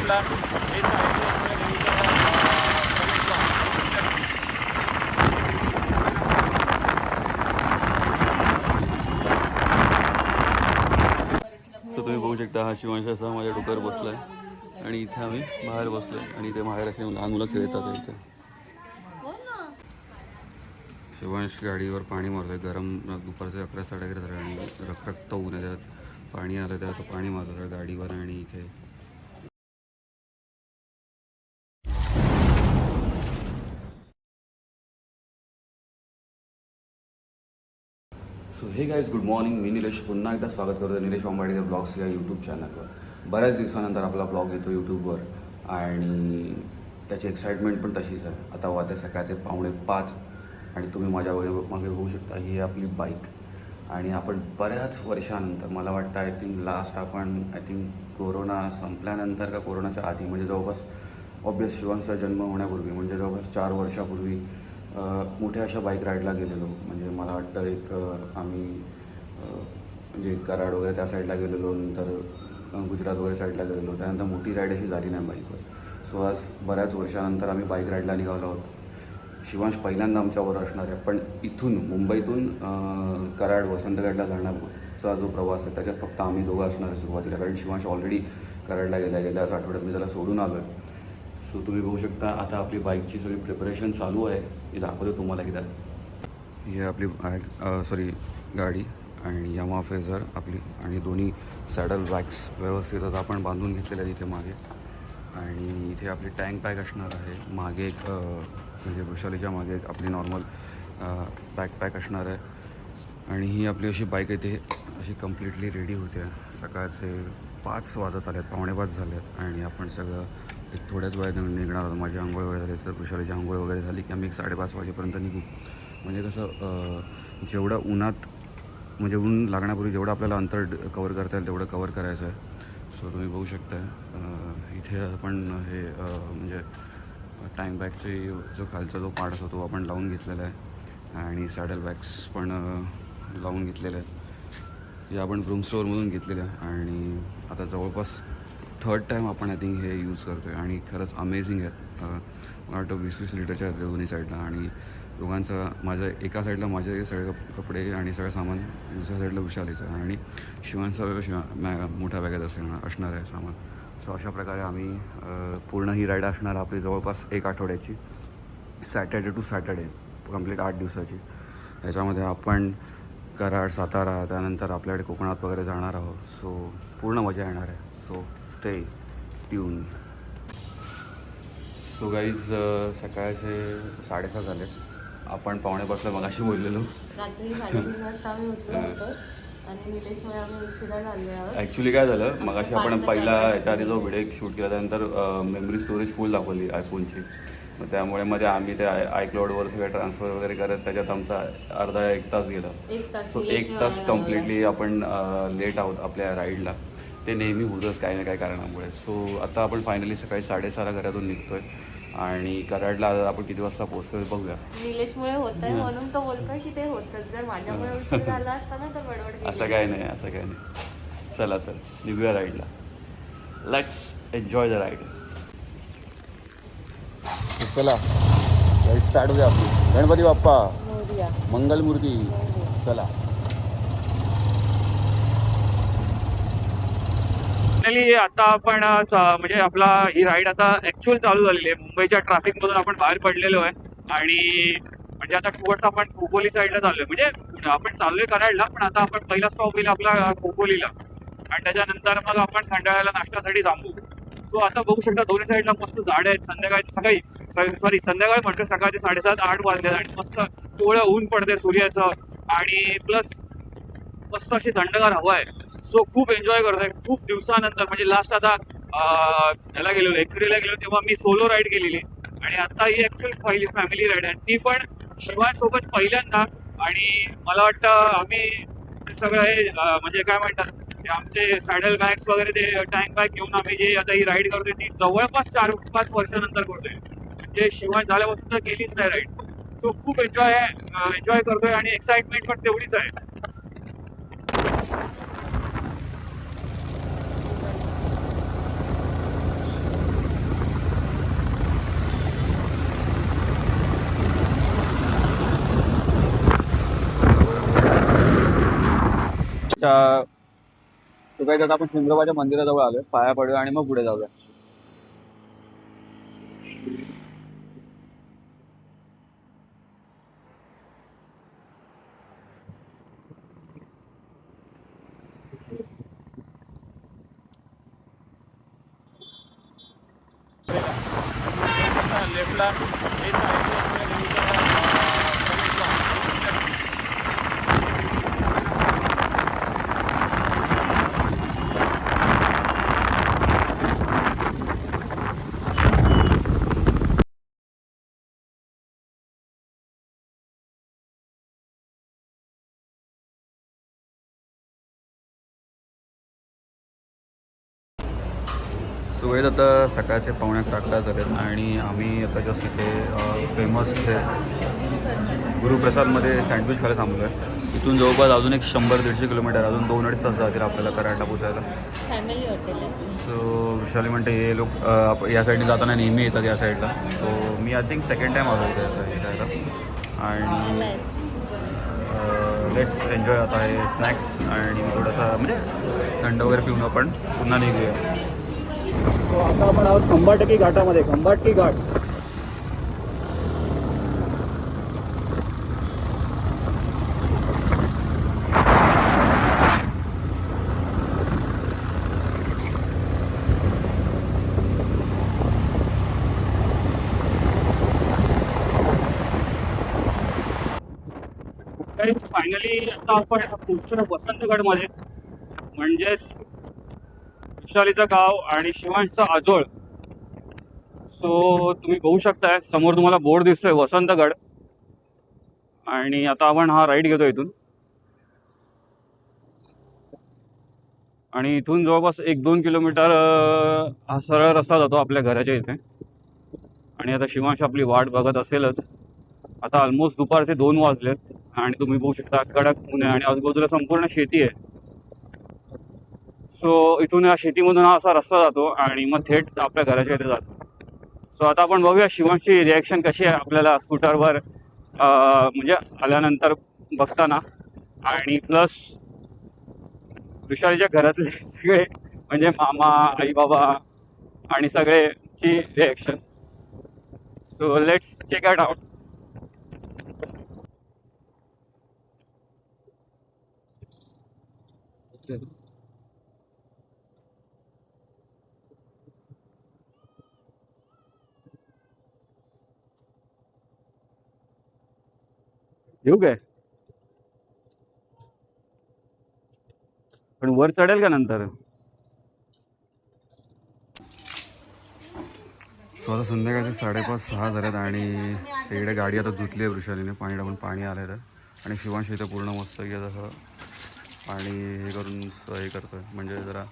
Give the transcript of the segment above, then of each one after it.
आपला हेच आहे सो तुम्ही बघू शकता हा शिवांश असा माझ्या डोक्यावर बसलाय आणि इथे आम्ही बाहेर बसलोय आणि इथे बाहेर असे लहान मुलं खेळतात इथे. शिवांश गाडीवर पाणी मारतोय. गरम दुपारचे 11-11:30 झाले आणि रखरखत ऊन आहे. त्यात पाणी आलं त्यात पाणी मारतोय गाडीवर आणि इथे. सो हे गाईज गुड मॉर्निंग. मी निलेश पुन्हा एकदा स्वागत करतो निलेश वांबाडे ब्लॉग्स या यूट्यूब चॅनलवर. बऱ्याच दिवसानंतर आपला ब्लॉग येतो यूट्यूबवर आणि त्याची एक्साइटमेंट पण तशीच आहे. आता वाजले सकाळचे 4:45 आणि तुम्ही माझ्या मागे बघू शकता ही आपली बाईक. आणि आपण बऱ्याच वर्षानंतर मला वाटतं आपण कोरोना संपल्यानंतर का कोरोनाच्या आधी म्हणजे जवळपास ऑब्वियस शिवांशचा जन्म होण्यापूर्वी म्हणजे जवळपास 4 वर्षापूर्वी मोठ्या अशा बाईक राईडला गेलेलो. म्हणजे मला वाटतं आम्ही म्हणजे कराड वगैरे त्या साईडला गेलेलो, नंतर गुजरात वगैरे साईडला गेलेलो. त्यानंतर मोठी राईड अशी झाली नाही बाईकवर. सो आज बऱ्याच वर्षानंतर आम्ही बाईक राईडला निघालो आहोत. शिवांश पहिल्यांदा आमच्याबरोबर असणार आहे, पण इथून मुंबईतून कराड वसंतगडला जाण्याचा जो प्रवास आहे त्याच्यात फक्त आम्ही दोघं असणार आहे सुरुवातीला, कारण शिवांश ऑलरेडी कराडला गेल्याच आठवड्यात मी त्याला सोडून आलो आहे. सो तुम्ही बघू शकता आता आपली बाईकची सगळी प्रिपरेशन चालू आहे. मी दाखवतो तुम्हाला एकदा. ही आपली गाडी आणि यामा फेझर आपली आणि दोन्ही सॅडल बॅग्स व्यवस्थित आता आपण बांधून घेतलेल्या आहेत इथे मागे. आणि इथे आपली टँक पॅक असणार आहे. मागे एक म्हणजे वृषालीच्या मागे एक आपली नॉर्मल बॅकपॅक असणार आहे. आणि ही आपली अशी बाईक आहे ते अशी कम्प्लिटली रेडी होते. सकाळचे 5 वाजत आले आहेत, 4:45 झाले आहेत आणि आपण सगळं एक थोड्याच वेळात निघणार आहोत. माझी आंघोळ वगैरे झाली तर वृषालीची आंघोळ वगैरे झाली की आम्ही 5:30 वाजेपर्यंत निघू. म्हणजे कसं जेवढं उन्हात म्हणजे ऊन लागण्यापूर्वी जेवढं आपल्याला अंतर कवर करता येईल तेवढं कवर करायचं आहे. सो तुम्ही बघू शकता इथे आपण हे म्हणजे टँक बॅगचे जो खालचा जो पार्ट असतो तो आपण लावून घेतलेला आहे आणि सॅडल बॅग्स पण लावून घेतलेले आहेत. या आपण ब्रूम स्टोअरमधून घेतलेल्या आणि आता जवळपास 3rd टाईम आपण हे यूज करतो आहे आणि खरंच अमेझिंग आहेत. मला वाटतं 20-20 लिटरच्या आहेत दोन्ही साईडला आणि दोघांचं माझ्या एका साईडला माझे सगळे कपडे आणि सगळं सामान, दुसऱ्या साईडला विशालीचं आणि शिवांचा मोठ्या बॅगेत असणार आहे सामान. सो अशा प्रकारे आम्ही पूर्ण ही राईड असणार आपली जवळपास 1 आठवड्याची, सॅटर्डे टू सॅटर्डे, कंप्लीट 8 दिवसाची. याच्यामध्ये आपण कराड, सातारा, त्यानंतर आपल्याकडे कोकणात वगैरे जाणार आहोत. सो पूर्ण मजा येणार आहे. So stay tune. So guys सकाळचे 7:30 झाले. आपण 5:45 मगाशी बोललेलो. रात्री 3:30 वाजता आम्ही उठलो होतो आणि निलेशमुळे आम्ही उशिरा झालो आहोत. ॲक्च्युली काय झालं, मगाशी आपण पहिला याच्या आधी जो व्हिडिओ एक शूट केला त्यानंतर मेमरी स्टोरेज फुल दाखवली आयफोनची. मग त्यामुळे मध्ये आम्ही ते आयक्लाउडवर सगळं ट्रान्सफर वगैरे करत त्याच्यात आमचा अर्धा 1 तास गेला. सो 1 तास कम्प्लिटली आपण लेट आहोत आपल्या राईडला. ते नेहमी होतंच काही ना काही कारणामुळे. सो आता आपण फायनली सकाळी 6:30ला घरातून निघतोय आणि कराडला आपण किती वाजता पोहोचतोय बघूया. निलेशमुळे होत आहे म्हणून तो बोलतोय की ते होतच. जर माझ्यामुळे उशीर झाला असता ना तर बडबड. असं काय नाही. चला तर निघूया राईडला. Let's enjoy the ride. चला राईड स्टार्ट होऊया आपली. गणपती बाप्पा मंगलमूर्ती. चला. फायनली आता आपण म्हणजे आपला ही राईड आता ॲक्च्युअल चालू झालेली आहे. मुंबईच्या ट्रॅफिकमधून आपण बाहेर पडलेलो आहे आणि म्हणजे आता टुवर्ड्स आपण खोपोली साईडला चाललोय. म्हणजे आपण चाललोय कराडला, पण आता आपण पहिला स्टॉप होईल आपला खोपोलीला आणि त्याच्यानंतर मग आपण खंडाळ्याला नाश्त्यासाठी थांबू. सो आता बघू शकता दोन्ही साईडला मस्त झाडं आहेत. संध्याकाळी म्हणतो सकाळचे 7:30-8 वाजले आणि मस्त कोवळं ऊन पडते सूर्याचं आणि प्लस मस्त अशी थंडगार हवा आहे. सो खूप एन्जॉय करतोय खूप दिवसानंतर. म्हणजे लास्ट आता ह्याला गेलेलो एकविरीला गेलो तेव्हा मी सोलो राईड केलेली आणि आता ही ऍक्च्युअल पहिली फॅमिली राईड आहे, ती पण शिवांसोबत पहिल्यांदा. आणि मला वाटतं आम्ही सगळं हे म्हणजे काय म्हणतात आमचे सॅडल बॅग्स वगैरे ते टँक बॅग घेऊन आम्ही जे आता ही राईड करतोय ती जवळपास 4-5 वर्षानंतर करतोय. म्हणजे शिवांश झाल्यापासून तर गेलीच नाही राईड. सो खूप एन्जॉय करतोय आणि एक्साइटमेंट पण तेवढीच आहे. पालीच्या तो काय आता आपण शिंद्रोबाच्या मंदिराजवळ आलोय, पाया पडूया आणि मग पुढे जाऊया. सुवेद आता सकाळचे 11:15 झालेत आणि आम्ही आता जस्ट इथे फेमस गुरुप्रसादमध्ये सँडविच खायला थांबलो आहे. इथून जवळपास अजून एक 100-150 किलोमीटर, अजून 2-2.5 तास जातील आपल्याला कराडला पोचायला. फॅमिली हॉटेल आहे. सो विशाली म्हणते हे लोक या साईडने जाताना नेहमी येतात या साईडला. So me I think second time आलो इथे आता हे खायला. आणि लेट्स एन्जॉय आता हे स्नॅक्स आणि थोडासा म्हणजे थंड वगैरे पिऊन आपण पुन्हा निघूया. तो आता आपण आहोत खंबाटकी घाटामध्ये, खंबाटकी घाट. फायनली आता आपण पोहोचतो वसंतगडमध्ये, म्हणजेच विशालीचं गाव आणि शिवांशचा आजोळ. सो तुम्ही बघू शकताय समोर तुम्हाला बोर्ड दिसतोय वसंतगड. आणि आता आपण हा राईड घेतो इथून, आणि इथून जवळपास 1-2 किलोमीटर हा सरळ रस्ता जातो आपल्या घराच्या इथे. आणि आता शिवांश आपली वाट बघत असेलच. आता ऑलमोस्ट दुपारचे 2 वाजलेत आणि तुम्ही बघू शकता कडक ऊन आहे आणि आजूबाजूला संपूर्ण शेती आहे. सो इथून या शेतीमधून हा असा रस्ता जातो आणि मग थेट आपल्या घराच्या इथे जातो. सो आता आपण बघूया शिवांशची रिॲक्शन कशी आहे आपल्याला स्कूटरवर म्हणजे आल्यानंतर बघताना. आणि प्लस विशालीच्या घरातले सगळे म्हणजे मामा, आई बाबा आणि सगळेची reaction. So let's check it out. येऊ काय? पण वर चढेल का नंतर? सो आता संध्याकाळचे 5:30-6 झालेत आणि सगळीकडे गाडी आता धुतली आहे वृषालीने, पाणी टाकून पाणी आलं आहे. आणि शिवांश इथं पूर्ण मस्त की जसं पाणी हे करून हे करतोय, म्हणजे जरा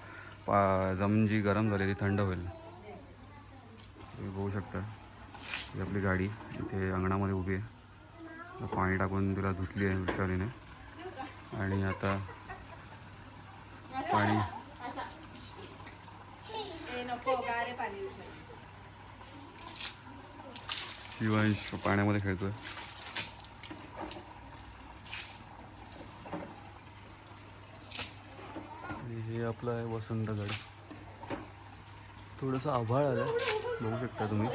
जमीन जी गरम झाली ती थंड होईल. तुम्ही बघू शकता ही आपली गाडी इथे अंगणामध्ये उभी आहे. पाणी टाकून तिला धुतली आहे वृषालीने. आणि आता पाणी शिवांश पाण्यामध्ये खेळतोय. आणि हे आपलं आहे वसंतगड. थोडंसं आभाळ आलं बघू शकता तुम्ही.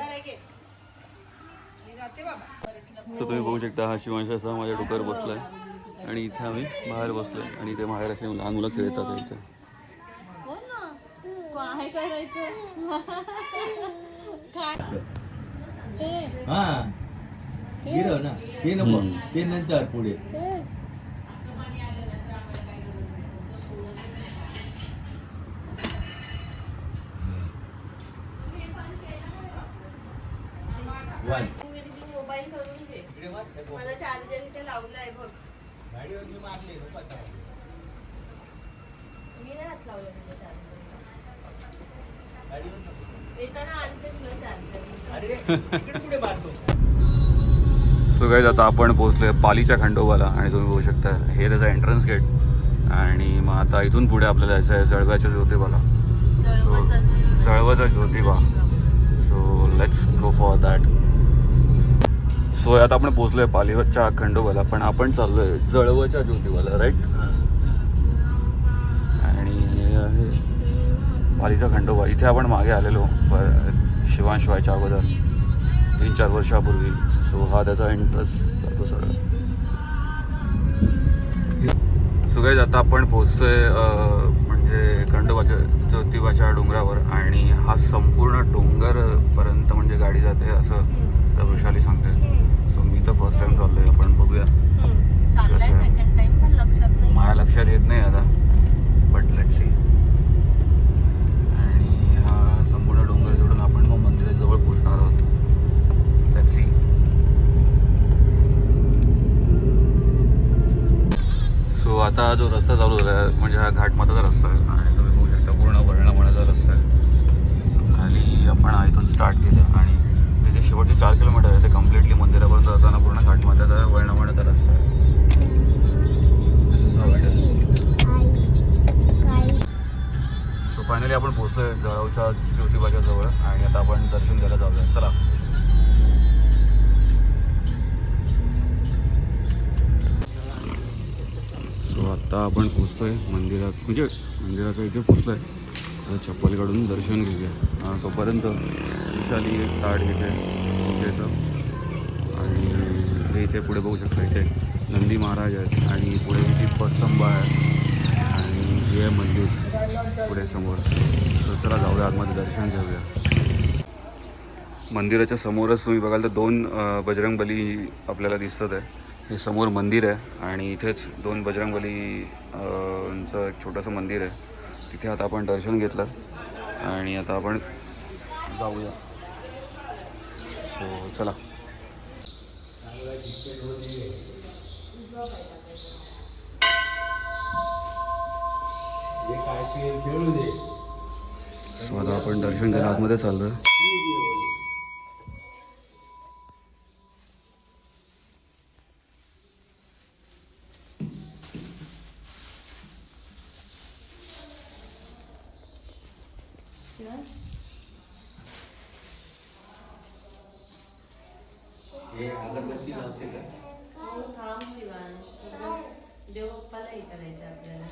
सो तुम्ही बघू शकता हा शिवांश असा माझ्या डोक्यावर बसलाय आणि इथे आम्ही बाहेर बसलोय आणि इथे बाहेर असे लहान मुलं खेळतात इथे. काय करायचं? हा हिरो ना ते नको, ते नंतर पुढे. मोबाईल करून घे, मला चार्जर इथे लावलाय बघ. मी नाही हात लावलं तुझ्या चार्जर. येताना आणते तुला चार्जर. सो गाईज आता आपण पोहोचलोय पालीच्या खंडोबाला आणि तुम्ही बघू शकता हे त्याचा एंट्रन्स गेट. आणि मग आता इथून पुढे आपल्याला जायचं आहे जळगावच्या ज्योतिबाला. सो जळगावचा Jyotiba. So let's go for that. So आता आपण पोहोचलोय पालीच्या खंडोबाला, पण आपण चाललोय जळगावच्या ज्योतिबाला, राईट? पालीचा खंडोबा. इथे आपण मागे आलेलो शिवांश व्हायच्या अगोदर 3-4 वर्षापूर्वी. सो हा त्याचा इंटरेस्ट जातो सगळं. सो गाईज आता आपण पोहोचतोय म्हणजे खंडोबाच्या ज्योतिबाच्या डोंगरावर. आणि हा संपूर्ण डोंगरपर्यंत म्हणजे गाडी जाते असं त्या वृषाली सांगते. सो मी तर फर्स्ट टाइम चाललोय. आपण बघूया कसं आहे. सेकंड टाइम पण लक्षात नाही. माझ्या लक्षात येत नाही आता, बट लेट सी. आणि हा संपूर्ण डोंगर जोडून आपण मग मंदिराजवळ पोहोचणार आहोत. Let see. सो आता जो रस्ता चालू झाला आहे म्हणजे हा घाटमाताचा रस्ता आहे. आणि तुम्ही बघू शकता पूर्ण वर्णामणाचा रस्ता आहे. सो खाली आपण इथून स्टार्ट केलं आणि हे जे शेवटचे 4 किलोमीटर आहे ते कम्प्लिटली मंदिरापर्यंत जाताना पूर्ण घाटमाताचा वर्णामणाचा रस्ता आहे. सो फायनली आपण पोहोचलोय जळगावच्या ज्योतिबाच्या जवळ. आणि आता आपण दर्शन घ्यायला जाऊया. चला. सो आता आपण पोचतोय मंदिरात, म्हणजे मंदिराच्या इथे पोचलोय. आता चप्पल काढून दर्शन घेऊया. तोपर्यंत विशाली एक ताट घेते पूजेचं. आणि हे इथे पुढे बघू शकता इथे नंदी महाराज आहेत. आणि पुढे दीपस्तंभ आहे. आणि हे आहे मंदिर पुढे समोर. तर चला जाऊया आतमध्ये दर्शन घेऊया. मंदिराच्या समोरच तुम्ही बघाल तर 2 बजरंगबली आपल्याला दिसत आहे. हे समोर मंदिर आहे आणि इथेच 2 बजरंगबलीचं एक छोटंसं मंदिर आहे. तिथे आता आपण दर्शन घेतलं आणि आता आपण जाऊया. सो चला. सो आता आपण दर्शन घ्यायला आतमध्ये चाललोय. हे अगरबत्ती लावते का? हो, थांब शिवांश. देवबाप्पालाही करायचं आपल्याला.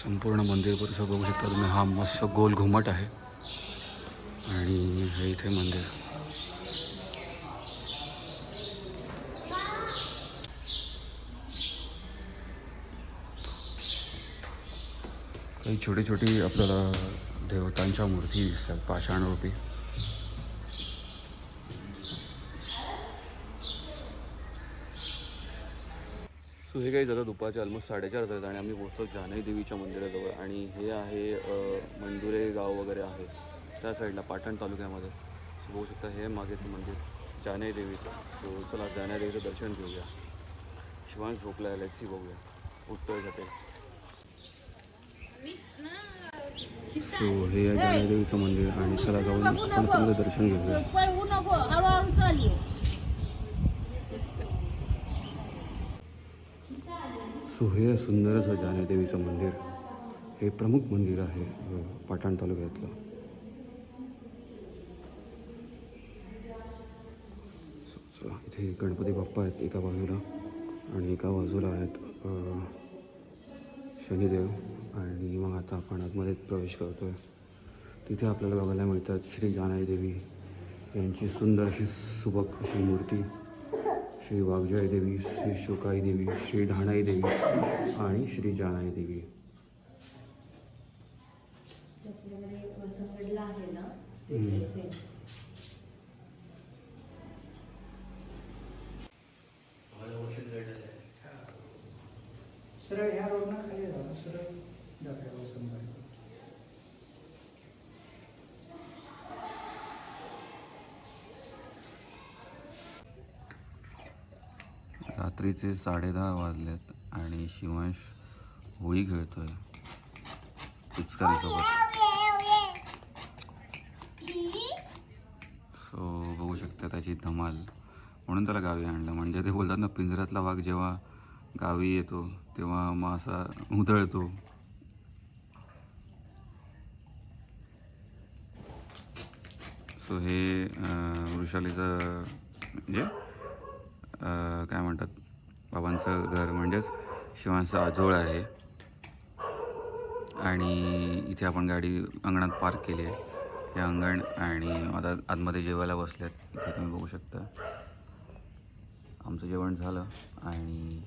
संपूर्ण मंदिर परिसर बघू शकता तुम्ही. हा मस्त गोल घुमट आहे आणि हे इथे मंदिर. काही छोटी छोटी आपल्याला देवतांच्या मूर्ती दिसतात पाषाणरूपी. सो हे काही झालं दुपारचे ऑलमोस्ट 4:30 झाले आणि आम्ही पोहोचतो जान्हवी देवीच्या मंदिराजवळ. आणि हे आहे मंदुरे गाव वगैरे आहे त्या साईडला पाटण तालुक्यामध्ये. सो बघू शकता हे मागे ते मंदिर जान्हवी देवीचं. सो चला जान्हवी देवीचं दर्शन घेऊया. शिवांश झोपला आहे. लेट्स सी बघूया उठतोय जाते. सो हे आहे जान्हवी देवीचं मंदिर आणि चला जाऊन आपण तुमचं दर्शन घेऊया. सो हे सुंदर असं जान्हवी देवीचं मंदिर. हे प्रमुख मंदिर आहे पाटण तालुक्यातलं. चला इथे गणपती बाप्पा आहेत एका बाजूला आणि एका बाजूला आहेत शनिदेव. आणि मग आता आपण आतमध्ये प्रवेश करतो आहे. तिथे आपल्याला बघायला मिळतात श्री जान्हवी देवी यांची सुंदर अशी सुबक अशी मूर्ती. श्री वाघजाई देवी, श्री शोकाई देवी, श्री ढाणाई देवी आणि श्री जान्हवी देवी. सरळ ह्या रोडनं खाली जाऊ. सरळ जाते वसंत. रात्रीचे 10:30 वाजलेत आणि शिवांश होळी खेळतोय पिचकारीसोबत. सो बघू शकता त्याची धमाल. म्हणून त्याला गावी आणलं. म्हणजे ते बोलतात ना पिंजऱ्यातला वाघ जेव्हा गावी येतो तेव्हा मग असा उधळतो. सो हे वृषालीचं म्हणजे काय म्हणतात बाबांचं घर म्हणजेच शिवांचं आजोळ आहे. आणि इथे आपण गाडी अंगणात पार्क केली आहे. हे अंगण आणि आता आतमध्ये जेवायला बसल्यात. इथे तुम्ही बघू शकता. आमचं जेवण झालं आणि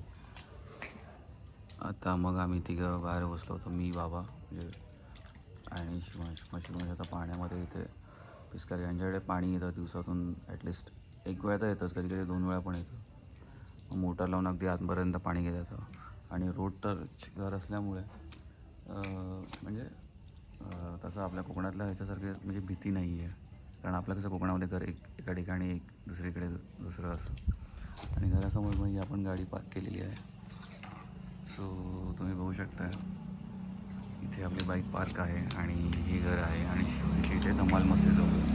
आता मग आम्ही तिघं बाहेर बसलो होतो. मी, बाबा म्हणजे आणि शिवांश आता पाण्यामध्ये इथे पिस्कार. यांच्याकडे पाणी येतं दिवसातून ॲटलिस्ट एक वेळा तर येतंच, कधी कधी 2 वेळा पण येतं. मोटर लावून अगदी आतपर्यंत पाणी घेत येतं. आणि रोड टच घर असल्यामुळे म्हणजे तसं आपल्या कोकणातल्या ह्याच्यासारखे म्हणजे भीती नाही आहे. कारण आपलं कसं कोकणामध्ये घर एका ठिकाणी एक दुसरीकडे दुसरं असं. आणि घरासमोर म्हणजे आपण गाडी पार्क केलेली आहे. सो तुम्ही बघू शकता इथे आपली बाईक पार्क आहे आणि हे घर आहे आणि इथे धमाल मस्ती चालू आहे.